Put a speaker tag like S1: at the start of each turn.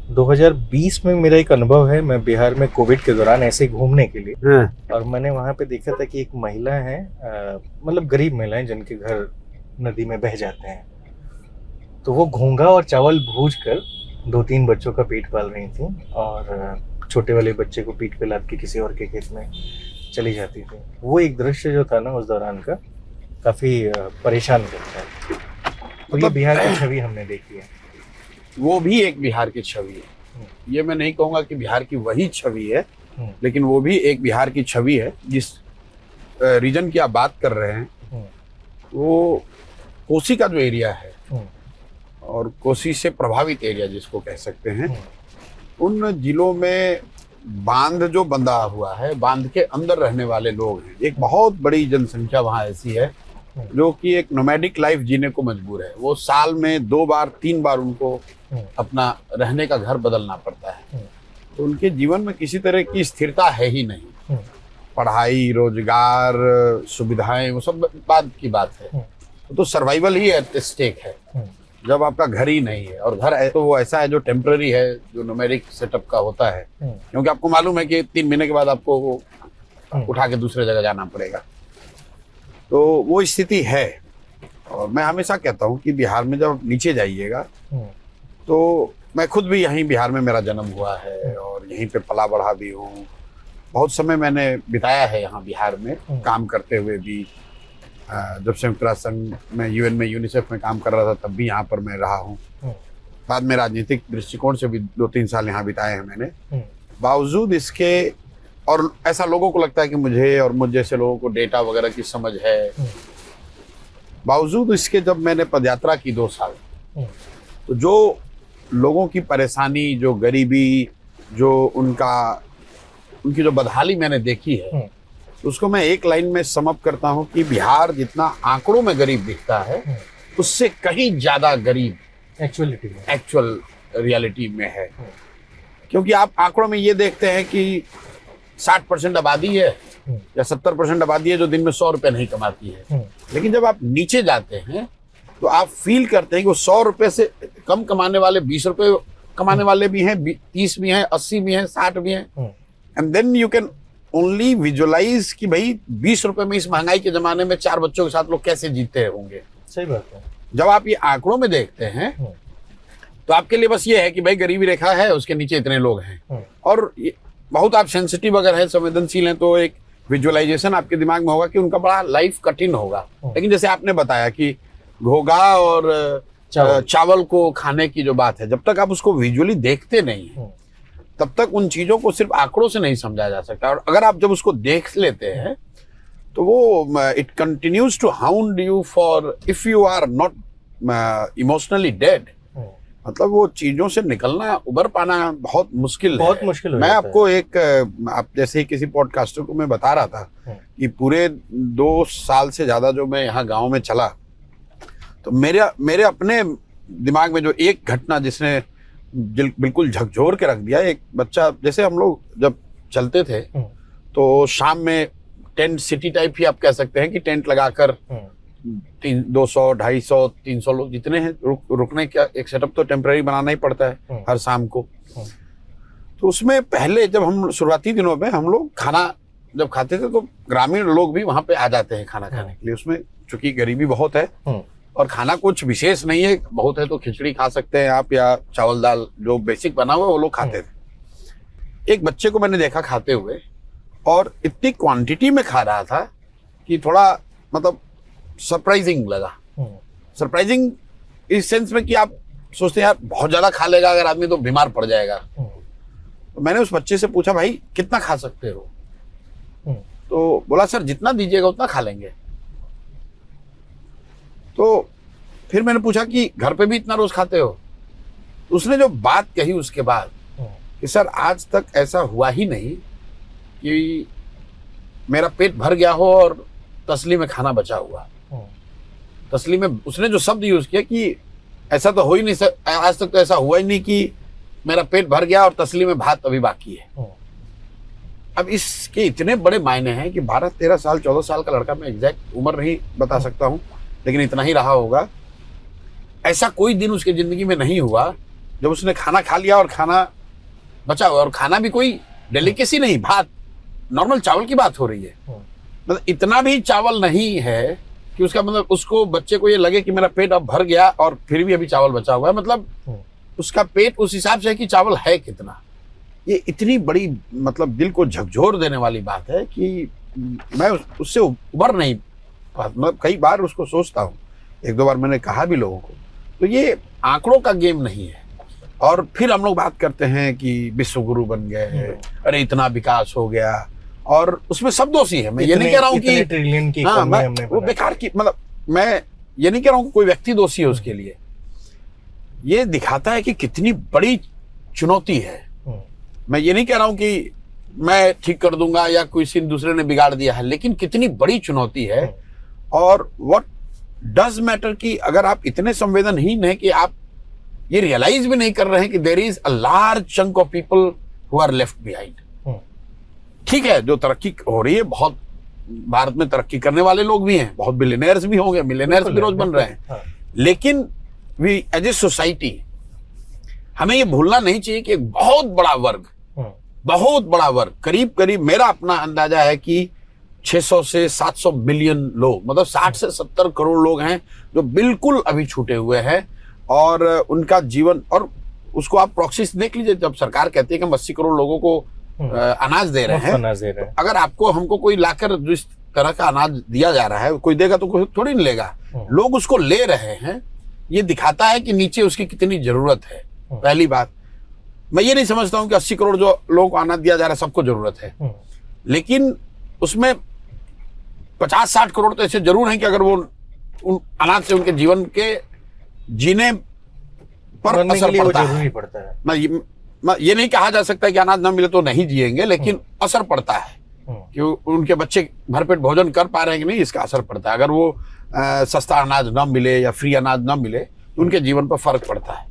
S1: 2020 में मेरा एक अनुभव है। मैं बिहार में कोविड के दौरान ऐसे ही घूमने के लिए,
S2: हाँ,
S1: और मैंने वहाँ पे देखा था कि एक महिला है, मतलब गरीब महिलाएं जिनके घर नदी में बह जाते हैं, तो वो घोंघा और चावल भूज कर 2-3 बच्चों का पेट पाल रही थी, और छोटे वाले बच्चे को पीठ पे लाद के किसी और के खेत में चली जाती थी। वो एक दृश्य जो था ना उस दौरान का, काफ़ी परेशान करता है। तो ये बिहार की छवि हमने देखी है।
S2: वो भी एक बिहार की छवि है। ये मैं नहीं कहूँगा कि बिहार की वही छवि है, लेकिन वो भी एक बिहार की छवि है। जिस रीजन की आप बात कर रहे हैं वो कोसी का जो एरिया है और कोसी से प्रभावित एरिया जिसको कह सकते हैं, उन जिलों में बांध जो बंधा हुआ है, बांध के अंदर रहने वाले लोग हैं। एक बहुत बड़ी जनसंख्या वहाँ ऐसी है जो कि एक नोमैडिक लाइफ जीने को मजबूर है। वो साल में 2 बार 3 बार उनको अपना रहने का घर बदलना पड़ता है। तो उनके जीवन में किसी तरह की स्थिरता है ही नहीं। पढ़ाई, रोजगार, सुविधाएं, वो सब बात की बात है। तो सर्वाइवल ही एट स्टेक है जब आपका घर ही नहीं है। और घर है तो वो ऐसा है जो टेम्पररी है, जो नोमैडिक सेटअप का होता है, क्योंकि आपको मालूम है कि 3 महीने के बाद आपको वो उठा के दूसरे जगह जाना पड़ेगा। तो वो स्थिति है। और मैं हमेशा कहता हूँ कि बिहार में जब नीचे जाइएगा, तो मैं खुद भी यहीं बिहार में मेरा जन्म हुआ है और यहीं पे पला बढ़ा भी हूँ। बहुत समय मैंने बिताया है यहाँ बिहार में काम करते हुए भी। जब संयुक्त राष्ट्र संघ में, यूएन में, यूनिसेफ में काम कर रहा था तब भी यहाँ पर मैं रहा हूँ। बाद में राजनीतिक दृष्टिकोण से भी 2-3 साल यहाँ बिताए हैं मैंने। बावजूद इसके, और ऐसा लोगों को लगता है कि मुझे और मुझ जैसे लोगों को डेटा वगैरह की समझ है, बावजूद इसके जब मैंने पदयात्रा की 2 साल, तो जो लोगों की परेशानी, जो गरीबी, जो उनकी जो बदहाली मैंने देखी है, उसको मैं एक लाइन में सम अप करता हूँ कि बिहार जितना आंकड़ों में गरीब दिखता है, उससे कहीं ज्यादा गरीब एक्चुअल रियलिटी में है। क्योंकि आप आंकड़ों में ये देखते हैं कि 60% आबादी है या 70% आबादी है जो दिन में 100 रुपए नहीं कमाती है। लेकिन जब आप नीचे जाते हैं तो आप फील करते हैं कि वो 100 रुपए से कम कमाने वाले 20 रुपए कमाने वाले भी हैं, 30 भी हैं, 80 भी हैं, 60 भी हैं। And then you can only visualize कि भाई 20 रुपए में इस महंगाई के जमाने में 4 बच्चों के साथ लोग कैसे जीते होंगे।
S1: सही बात है।
S2: जब आप ये आंकड़ों में देखते हैं तो आपके लिए बस ये है कि भाई गरीबी रेखा है, उसके नीचे इतने लोग हैं। और बहुत आप सेंसिटिव अगर है, संवेदनशील हैं, तो एक विजुअलाइजेशन आपके दिमाग में होगा कि उनका बड़ा लाइफ कठिन होगा। लेकिन जैसे आपने बताया कि घोघा और चावल को खाने की जो बात है, जब तक आप उसको विजुअली देखते नहीं हैं तब तक उन चीजों को सिर्फ आंकड़ों से नहीं समझा जा सकता। और अगर आप जब उसको देख लेते हैं तो वो it continues to hound you for, if you are not emotionally dead, मतलब वो चीजों से निकलना, उबर पाना बहुत मुश्किल है। मैं आपको एक, आप जैसे ही किसी पॉडकास्टर को मैं बता रहा था कि पूरे 2 साल से ज्यादा जो मैं यहाँ गांव में चला, तो मेरे अपने दिमाग में जो एक घटना जिसने बिल्कुल झकझोर के रख दिया। एक बच्चा, जैसे हम लोग जब चलते थे तो शाम में टेंट सिटी टाइप ही आप कह सकते हैं कि टेंट लगाकर 200, 250, 300 लोग जितने हैं रुकने का एक सेटअप तो टेम्पररी बनाना ही पड़ता है हर शाम को। तो उसमें पहले जब हम शुरुआती दिनों में हम लोग खाना जब खाते थे तो ग्रामीण लोग भी वहां पे आ जाते हैं खाना खाने के लिए। उसमें चूंकि गरीबी बहुत है और खाना कुछ विशेष नहीं है, बहुत है तो खिचड़ी खा सकते हैं आप, या चावल दाल जो बेसिक बना हुआ है वो लोग खाते थे। एक बच्चे को मैंने देखा खाते हुए, और इतनी क्वांटिटी में खा रहा था कि थोड़ा मतलब सरप्राइजिंग लगा। सरप्राइजिंग इस सेंस में कि आप सोचते हैं यार बहुत ज्यादा खा लेगा अगर आदमी तो बीमार पड़ जाएगा। तो मैंने उस बच्चे से पूछा, भाई कितना खा सकते हो? तो बोला, सर जितना दीजिएगा उतना खा लेंगे। तो फिर मैंने पूछा कि घर पे भी इतना रोज खाते हो? उसने जो बात कही उसके बाद कि सर आज तक ऐसा हुआ ही नहीं कि मेरा पेट भर गया हो और तसली में खाना बचा हुआ। तसली में उसने जो शब्द यूज किया कि ऐसा तो हो ही नहीं, आज तक तो ऐसा हुआ ही नहीं कि मेरा पेट भर गया और तसली में भात अभी बाकी है। अब इसके इतने बड़े मायने हैं कि 12, 13 साल, 14 साल का लड़का, मैं एग्जैक्ट उम्र नहीं बता सकता हूँ लेकिन इतना ही रहा होगा। ऐसा कोई दिन उसकी जिंदगी में नहीं हुआ जब उसने खाना खा लिया और खाना बचा हुआ, और खाना भी कोई डेलिकेसी नहीं, भात नॉर्मल चावल की बात हो रही है, मतलब इतना भी चावल नहीं है कि उसका मतलब उसको बच्चे को ये लगे कि मेरा पेट अब भर गया और फिर भी अभी चावल बचा हुआ है। मतलब उसका पेट उस हिसाब से है कि चावल है कितना। ये इतनी बड़ी मतलब दिल को झकझोर देने वाली बात है कि मैं उससे उबर नहीं, मतलब कई बार उसको सोचता हूँ, एक दो बार मैंने कहा भी लोगों को। तो ये आंकड़ों का गेम नहीं है। और फिर हम लोग बात करते हैं कि विश्व गुरु बन गए, अरे इतना विकास हो गया, और उसमें सब दोषी है। मैं ये नहीं कह रहा हूँ कि
S1: ट्रिलियन की
S2: हाँ,
S1: इकोनॉमी हमने
S2: वो
S1: बनाई।
S2: बेकार की, मतलब मैं ये नहीं कह रहा हूँ कोई व्यक्ति दोषी है उसके लिए। ये दिखाता है कि कितनी बड़ी चुनौती है। मैं ये नहीं कह रहा हूँ कि मैं ठीक कर दूंगा या किसी दूसरे ने बिगाड़ दिया है, लेकिन कितनी बड़ी चुनौती है। और व्हाट डज मैटर कि अगर आप इतने संवेदनहीन हैं कि आप ये रियलाइज भी नहीं कर रहे हैं कि there is a large chunk of people who are left behind. ठीक है, जो तरक्की हो रही है, बहुत भारत में तरक्की करने वाले लोग भी हैं, बहुत बिलियनर्स भी होंगे, मिलियनर्स भी रोज बन रहे हैं, लेकिन वी एज ए सोसाइटी हमें ये भूलना नहीं चाहिए कि एक बहुत बड़ा वर्ग, करीब करीब मेरा अपना अंदाजा है कि 600 से 700 मिलियन लोग, मतलब 60 से 70 करोड़ लोग हैं जो बिल्कुल अभी छूटे हुए हैं। और उनका जीवन, और उसको आप प्रॉक्सी देख लीजिए, जब सरकार कहती है कि हम 80 करोड़ लोगों को अनाज दे रहे हैं, तो अगर आपको हमको कोई लाकर जिस तरह का अनाज दिया जा रहा है, कोई देगा तो कोई थोड़ी नहीं लेगा, लोग उसको ले रहे हैं। ये दिखाता है कि नीचे उसकी कितनी जरूरत है। पहली बात, मैं ये नहीं समझता हूं कि 80 करोड़ जो लोगों को अनाज दिया जा रहा है सबको जरूरत है, लेकिन उसमें 50-60 करोड़ तो ऐसे जरूर हैं कि अगर वो उन अनाज से उनके जीवन के जीने पर असर
S1: पड़ता है।
S2: मैं ये नहीं कहा जा सकता कि अनाज ना मिले तो नहीं जिएंगे, लेकिन असर पड़ता है कि उनके बच्चे भरपेट भोजन कर पा रहे हैं कि नहीं, इसका असर पड़ता है। अगर वो सस्ता अनाज ना मिले या फ्री अनाज ना मिले तो उनके जीवन पर फर्क पड़ता है।